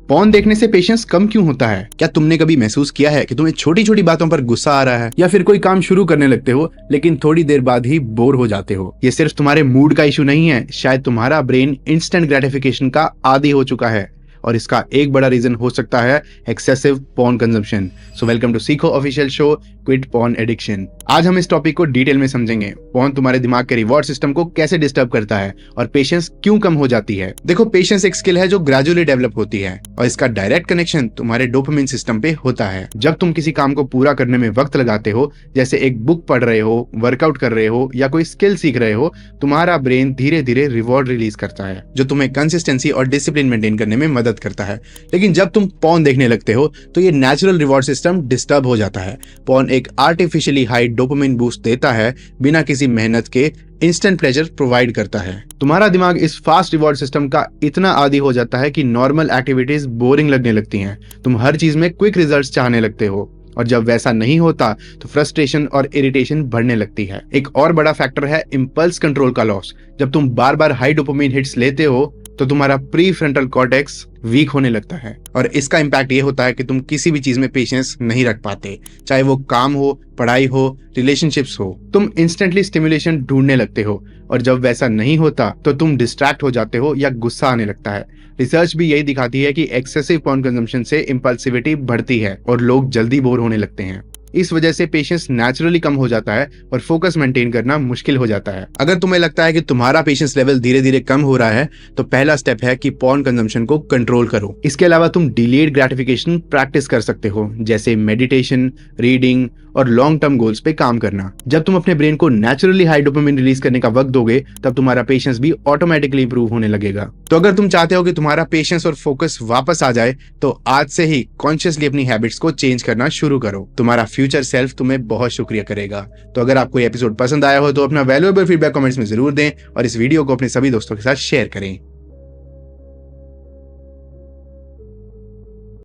Porn देखने से patience कम क्यों होता है? क्या तुमने कभी महसूस किया है कि तुम्हें छोटी छोटी बातों पर गुस्सा आ रहा है, या फिर कोई काम शुरू करने लगते हो लेकिन थोड़ी देर बाद ही बोर हो जाते हो? ये सिर्फ तुम्हारे मूड का इशू नहीं है, शायद तुम्हारा ब्रेन इंस्टेंट ग्रेटिफिकेशन का आदी हो चुका है और इसका एक बड़ा रीजन हो सकता है excessive porn consumption. So welcome to Seekho official show quit porn addiction. आज हम इस टॉपिक को डिटेल में समझेंगे। पॉर्न तुम्हारे दिमाग के रिवॉर्ड सिस्टम को कैसे डिस्टर्ब करता है और पेशेंस क्यों कम हो जाती है। देखो, पेशेंस एक स्किल है जो ग्रेजुअली डेवलप होती है और इसका डायरेक्ट कनेक्शन तुम्हारे डोपामिन सिस्टम पे होता है। जब तुम किसी काम को पूरा करने में वक्त लगाते हो, जैसे एक बुक पढ़ रहे हो, वर्कआउट कर रहे हो या कोई स्किल सीख रहे हो, तुम्हारा ब्रेन धीरे धीरे रिवॉर्ड रिलीज करता है जो तुम्हें कंसिस्टेंसी और डिसिप्लिन मेंटेन करने में मदद करता है। लेकिन जब तुम पॉर्न देखने लगते हो तो ये नेचुरल रिवॉर्ड सिस्टम डिस्टर्ब हो जाता है। पॉर्न एक आर्टिफिशियली हाई डोपामिन बूस्ट देता है, बिना किसी मेहनत के इंस्टेंट प्लेजर प्रोवाइड करता है। तुम्हारा दिमाग इस फास्ट रिवॉर्ड सिस्टम का इतना आदी हो जाता है कि नॉर्मल एक्टिविटीज बोरिंग लगने लगती हैं। तुम हर चीज में क्विक रिजल्ट्स चाहने लगते हो और जब वैसा नहीं होता तो फ्रस्ट्रेशन और इरिटेशन बढ़ने लगती है। एक और बड़ा फैक्टर है इंपल्स कंट्रोल का लॉस। जब तुम बार बार हाई डोपामिन हिट्स लेते हो तो तुम्हारा प्री फ्रंटल कॉर्टेक्स वीक होने लगता है और इसका इम्पैक्ट ये होता है कि तुम किसी भी चीज में पेशेंस नहीं रख पाते, चाहे वो काम हो, पढ़ाई हो, रिलेशनशिप्स हो। तुम इंस्टेंटली स्टिमुलेशन ढूंढने लगते हो और जब वैसा नहीं होता तो तुम डिस्ट्रैक्ट हो जाते हो या गुस्सा आने लगता है। रिसर्च भी यही दिखाती है कि एक्सेसिव पॉर्न कंजम्पशन से इंपल्सिविटी बढ़ती है और लोग जल्दी बोर होने लगते हैं। इस वजह से पेशेंस नेचुरली कम हो जाता है और फोकस मेंटेन करना मुश्किल हो जाता है। अगर तुम्हें लगता है कि तुम्हारा पेशेंस लेवल धीरे धीरे कम हो रहा है तो पहला स्टेप है कि पॉर्न कंजम्पशन को कंट्रोल करो। इसके अलावा तुम डिलेड ग्रेटिफिकेशन प्रैक्टिस कर सकते हो, जैसे मेडिटेशन, रीडिंग और लॉन्ग टर्म गोल्स पे काम करना। जब तुम अपने ब्रेन को नेचुरली हाई डोपामिन रिलीज करने का वक्त दोगे तब तुम्हारा पेशेंस भी ऑटोमेटिकली इंप्रूव होने लगेगा। तो अगर तुम चाहते हो कि तुम्हारा पेशेंस और फोकस वापस आ जाए तो आज से ही कॉन्शियसली अपनी हैबिट्स को चेंज करना शुरू करो। तुम्हारा फ्यूचर सेल्फ तुम्हें बहुत शुक्रिया करेगा। तो अगर आपको ये एपिसोड पसंद आया हो तो अपना वैल्यूएबल फीडबैक कमेंट्स में जरूर दें और इस वीडियो को अपने सभी दोस्तों के साथ शेयर करें।